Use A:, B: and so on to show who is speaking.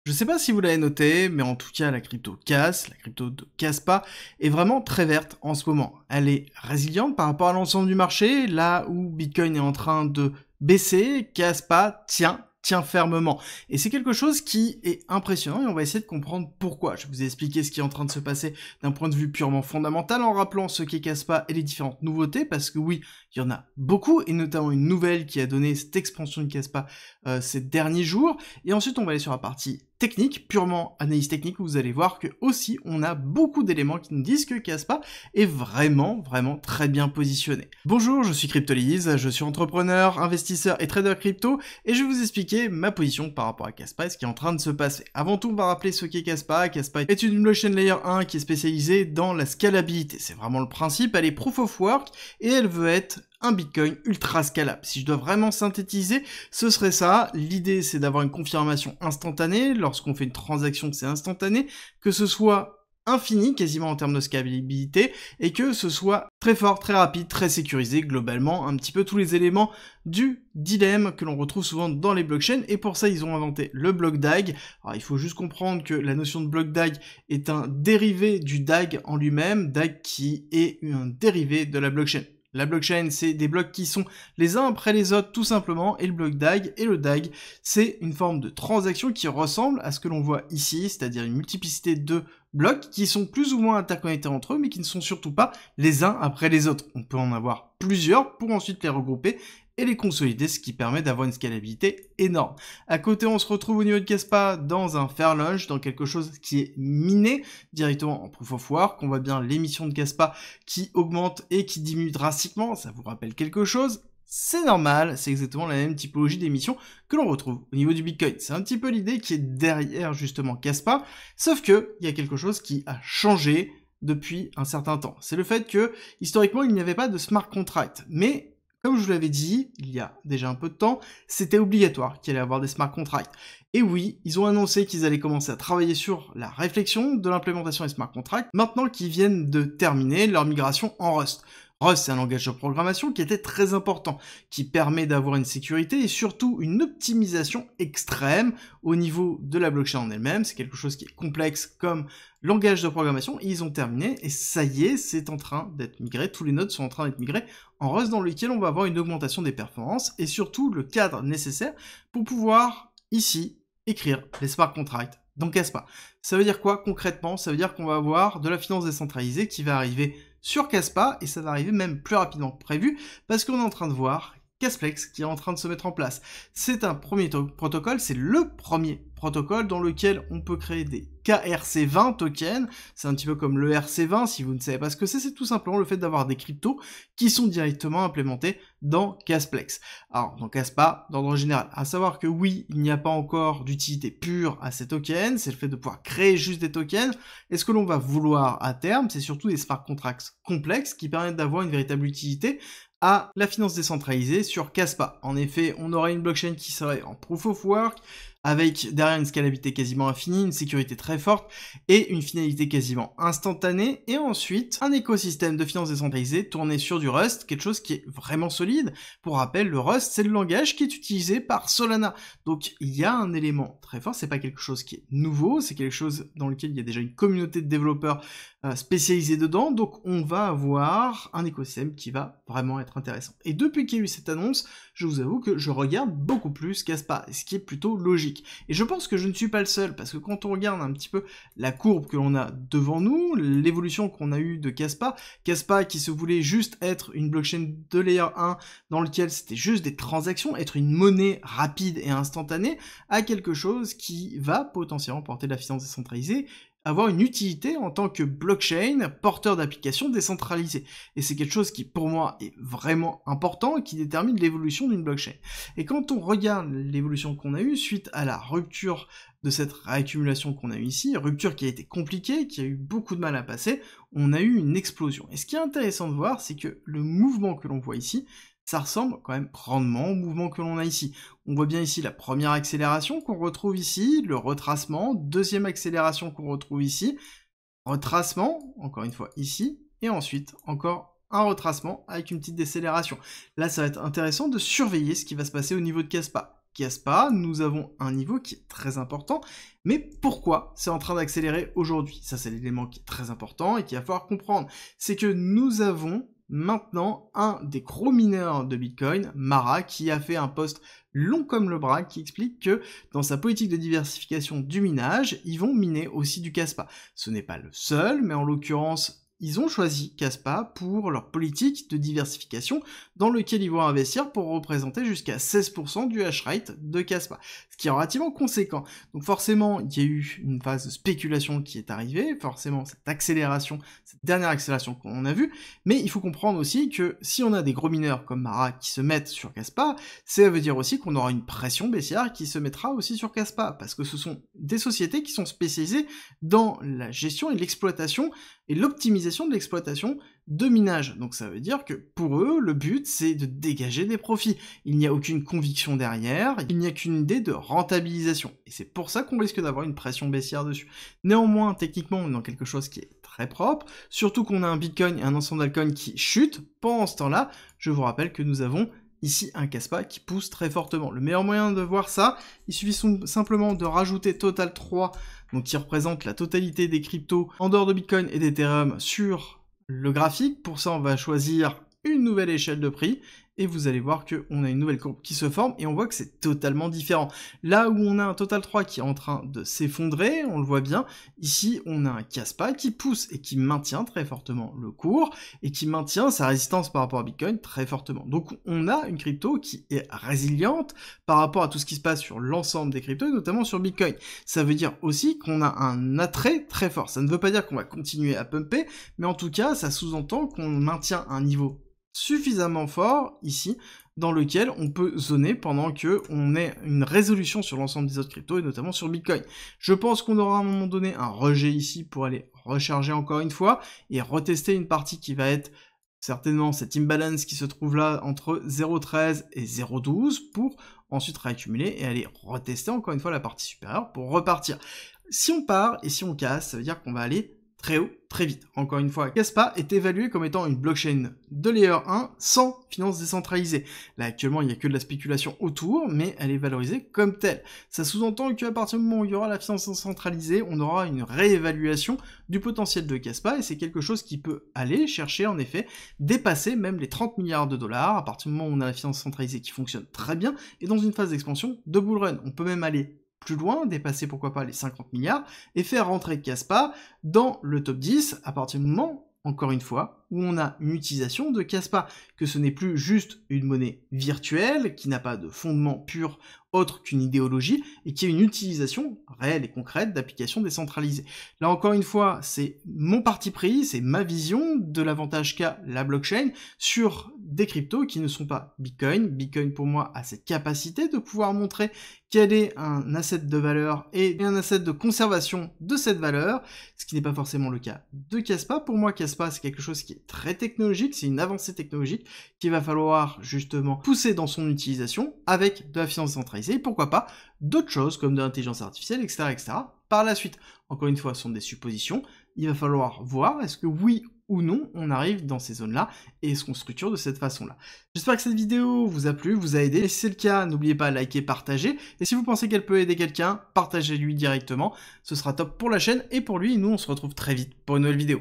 A: Je sais pas si vous l'avez noté, mais en tout cas, la crypto casse, la crypto de Kaspa, est vraiment très verte en ce moment. Elle est résiliente par rapport à l'ensemble du marché, là où Bitcoin est en train de baisser, Kaspa tient fermement. Et c'est quelque chose qui est impressionnant et on va essayer de comprendre pourquoi. Je vais vous expliquer ce qui est en train de se passer d'un point de vue purement fondamental en rappelant ce qu'est Kaspa et les différentes nouveautés, parce que oui, il y en a beaucoup, et notamment une nouvelle qui a donné cette expansion de Kaspa ces derniers jours. Et ensuite, on va aller sur la partie technique, purement analyse technique, où vous allez voir que aussi on a beaucoup d'éléments qui nous disent que Kaspa est vraiment très bien positionné. Bonjour, je suis Cryptolyse, je suis entrepreneur, investisseur et trader crypto, et je vais vous expliquer ma position par rapport à Kaspa et ce qui est en train de se passer. Avant tout, on va rappeler ce qu'est Kaspa. Kaspa est une blockchain layer 1 qui est spécialisée dans la scalabilité. C'est vraiment le principe, elle est proof of work et elle veut être un Bitcoin ultra scalable. Si je dois vraiment synthétiser, ce serait ça. L'idée, c'est d'avoir une confirmation instantanée. Lorsqu'on fait une transaction, c'est instantané. Que ce soit infini, quasiment en termes de scalabilité, et que ce soit très fort, très rapide, très sécurisé, globalement, un petit peu tous les éléments du dilemme que l'on retrouve souvent dans les blockchains, et pour ça, ils ont inventé le block DAG. Alors, il faut juste comprendre que la notion de block DAG est un dérivé du DAG en lui-même, DAG qui est un dérivé de la blockchain. La blockchain, c'est des blocs qui sont les uns après les autres, tout simplement, et le bloc DAG, et le DAG, c'est une forme de transaction qui ressemble à ce que l'on voit ici, c'est-à-dire une multiplicité de blocs qui sont plus ou moins interconnectés entre eux, mais qui ne sont surtout pas les uns après les autres. On peut en avoir plusieurs pour ensuite les regrouper et les consolider, ce qui permet d'avoir une scalabilité énorme. À côté, on se retrouve au niveau de Kaspa dans un fair launch, dans quelque chose qui est miné directement en proof of work. On voit bien l'émission de Kaspa qui augmente et qui diminue drastiquement. Ça vous rappelle quelque chose? C'est normal, c'est exactement la même typologie d'émission que l'on retrouve au niveau du Bitcoin. C'est un petit peu l'idée qui est derrière justement Kaspa, sauf que il y a quelque chose qui a changé depuis un certain temps. C'est le fait que, historiquement, il n'y avait pas de smart contract, mais comme je vous l'avais dit, il y a déjà un peu de temps, c'était obligatoire qu'il allait avoir des smart contracts. Et oui, ils ont annoncé qu'ils allaient commencer à travailler sur la réflexion de l'implémentation des smart contracts, maintenant qu'ils viennent de terminer leur migration en Rust. Rust, c'est un langage de programmation qui était très important, qui permet d'avoir une sécurité et surtout une optimisation extrême au niveau de la blockchain en elle-même. C'est quelque chose qui est complexe comme langage de programmation. Ils ont terminé et ça y est, c'est en train d'être migré. Tous les nodes sont en train d'être migrés en Rust, dans lequel on va avoir une augmentation des performances et surtout le cadre nécessaire pour pouvoir ici écrire les smart contracts dans Kaspa. Ça veut dire quoi concrètement? Ça veut dire qu'on va avoir de la finance décentralisée qui va arriver sur Kaspa, et ça va arriver même plus rapidement que prévu, parce qu'on est en train de voir Casplex qui est en train de se mettre en place. C'est un premier protocole, c'est le premier protocole dans lequel on peut créer des KRC20 tokens. C'est un petit peu comme le RC20, si vous ne savez pas ce que c'est tout simplement le fait d'avoir des cryptos qui sont directement implémentés dans Casplex. Alors, dans Kaspa, d'ordre général, à savoir que oui, il n'y a pas encore d'utilité pure à ces tokens, c'est le fait de pouvoir créer juste des tokens, et ce que l'on va vouloir à terme, c'est surtout des smart contracts complexes qui permettent d'avoir une véritable utilité à la finance décentralisée sur Kaspa. En effet, on aurait une blockchain qui serait en proof of work, avec derrière une scalabilité quasiment infinie, une sécurité très forte et une finalité quasiment instantanée, et ensuite un écosystème de finance décentralisée tourné sur du Rust, quelque chose qui est vraiment solide. Pour rappel, le Rust, c'est le langage qui est utilisé par Solana. Donc il y a un élément très fort, c'est pas quelque chose qui est nouveau, c'est quelque chose dans lequel il y a déjà une communauté de développeurs spécialisés dedans, donc on va avoir un écosystème qui va vraiment être intéressant. Et depuis qu'il y a eu cette annonce, je vous avoue que je regarde beaucoup plus Kaspa, ce qui est plutôt logique. Et je pense que je ne suis pas le seul, parce que quand on regarde un petit peu la courbe que l'on a devant nous, l'évolution qu'on a eue de Kaspa, Kaspa qui se voulait juste être une blockchain de layer 1 dans lequel c'était juste des transactions, être une monnaie rapide et instantanée, à quelque chose qui va potentiellement porter de la finance décentralisée, avoir une utilité en tant que blockchain, porteur d'applications décentralisées. Et c'est quelque chose qui, pour moi, est vraiment important et qui détermine l'évolution d'une blockchain. Et quand on regarde l'évolution qu'on a eue suite à la rupture de cette réaccumulation qu'on a eue ici, rupture qui a été compliquée, qui a eu beaucoup de mal à passer, on a eu une explosion. Et ce qui est intéressant de voir, c'est que le mouvement que l'on voit ici, ça ressemble quand même grandement au mouvement que l'on a ici. On voit bien ici la première accélération qu'on retrouve ici, le retracement, deuxième accélération qu'on retrouve ici, retracement, encore une fois ici, et ensuite encore un retracement avec une petite décélération. Là, ça va être intéressant de surveiller ce qui va se passer au niveau de Kaspa. Kaspa, nous avons un niveau qui est très important, mais pourquoi c'est en train d'accélérer aujourd'hui? Ça, c'est l'élément qui est très important et qu'il va falloir comprendre. C'est que nous avons maintenant un des gros mineurs de Bitcoin, Mara, qui a fait un post long comme le bras, qui explique que dans sa politique de diversification du minage, ils vont miner aussi du Kaspa. Ce n'est pas le seul, mais en l'occurrence, ils ont choisi Kaspa pour leur politique de diversification dans lequel ils vont investir pour représenter jusqu'à 16% du hash rate de Kaspa, ce qui est relativement conséquent. Donc forcément, il y a eu une phase de spéculation qui est arrivée, forcément cette accélération, cette dernière accélération qu'on a vue, mais il faut comprendre aussi que si on a des gros mineurs comme Mara qui se mettent sur Kaspa, ça veut dire aussi qu'on aura une pression baissière qui se mettra aussi sur Kaspa, parce que ce sont des sociétés qui sont spécialisées dans la gestion et l'exploitation et l'optimisation de l'exploitation de minage. Donc ça veut dire que pour eux, le but c'est de dégager des profits. Il n'y a aucune conviction derrière, il n'y a qu'une idée de rentabilisation. Et c'est pour ça qu'on risque d'avoir une pression baissière dessus. Néanmoins, techniquement, on est dans quelque chose qui est très propre, surtout qu'on a un Bitcoin et un ensemble d'altcoins qui chutent. Pendant ce temps-là, je vous rappelle que nous avons ici un Kaspa qui pousse très fortement. Le meilleur moyen de voir ça, il suffit simplement de rajouter Total 3, donc qui représente la totalité des cryptos en dehors de Bitcoin et d'Ethereum sur le graphique. Pour ça, on va choisir une nouvelle échelle de prix, et vous allez voir qu'on a une nouvelle courbe qui se forme, et on voit que c'est totalement différent. Là où on a un Total 3 qui est en train de s'effondrer, on le voit bien, ici on a un Kaspa qui pousse et qui maintient très fortement le cours, et qui maintient sa résistance par rapport à Bitcoin très fortement. Donc on a une crypto qui est résiliente par rapport à tout ce qui se passe sur l'ensemble des cryptos, et notamment sur Bitcoin. Ça veut dire aussi qu'on a un attrait très fort. Ça ne veut pas dire qu'on va continuer à pumper, mais en tout cas, ça sous-entend qu'on maintient un niveau suffisamment fort ici, dans lequel on peut zoner pendant que on ait une résolution sur l'ensemble des autres cryptos, et notamment sur Bitcoin. Je pense qu'on aura à un moment donné un rejet ici pour aller recharger encore une fois, et retester une partie qui va être certainement cette imbalance qui se trouve là entre 0,13 et 0,12 pour ensuite réaccumuler et aller retester encore une fois la partie supérieure pour repartir. Si on part et si on casse, ça veut dire qu'on va aller très haut, très vite. Encore une fois, Kaspa est évalué comme étant une blockchain de layer 1 sans finance décentralisée. Là, actuellement, il n'y a que de la spéculation autour, mais elle est valorisée comme telle. Ça sous-entend qu'à partir du moment où il y aura la finance décentralisée, on aura une réévaluation du potentiel de Kaspa, et c'est quelque chose qui peut aller chercher, en effet, dépasser même les 30 milliards de dollars, à partir du moment où on a la finance centralisée qui fonctionne très bien, et dans une phase d'expansion de bull run. On peut même aller plus loin, dépasser pourquoi pas les 50 milliards, et faire rentrer Kaspa dans le top 10 à partir du moment, encore une fois, où on a une utilisation de Kaspa, que ce n'est plus juste une monnaie virtuelle, qui n'a pas de fondement pur autre qu'une idéologie, et qui a une utilisation réelle et concrète d'applications décentralisées. Là encore une fois, c'est mon parti pris, c'est ma vision de l'avantage qu'a la blockchain sur des cryptos qui ne sont pas Bitcoin. Bitcoin pour moi a cette capacité de pouvoir montrer quel est un asset de valeur et un asset de conservation de cette valeur, ce qui n'est pas forcément le cas de Kaspa. Pour moi, Kaspa c'est quelque chose qui est très technologique, c'est une avancée technologique qu'il va falloir justement pousser dans son utilisation avec de la finance centralisée, et pourquoi pas d'autres choses comme de l'intelligence artificielle, etc., etc. par la suite. Encore une fois, ce sont des suppositions, il va falloir voir est-ce que oui ou non on arrive dans ces zones-là et est-ce qu'on structure de cette façon-là. J'espère que cette vidéo vous a plu, vous a aidé, et si c'est le cas, n'oubliez pas de liker, partager, et si vous pensez qu'elle peut aider quelqu'un, partagez-lui directement, ce sera top pour la chaîne et pour lui, et nous on se retrouve très vite pour une nouvelle vidéo.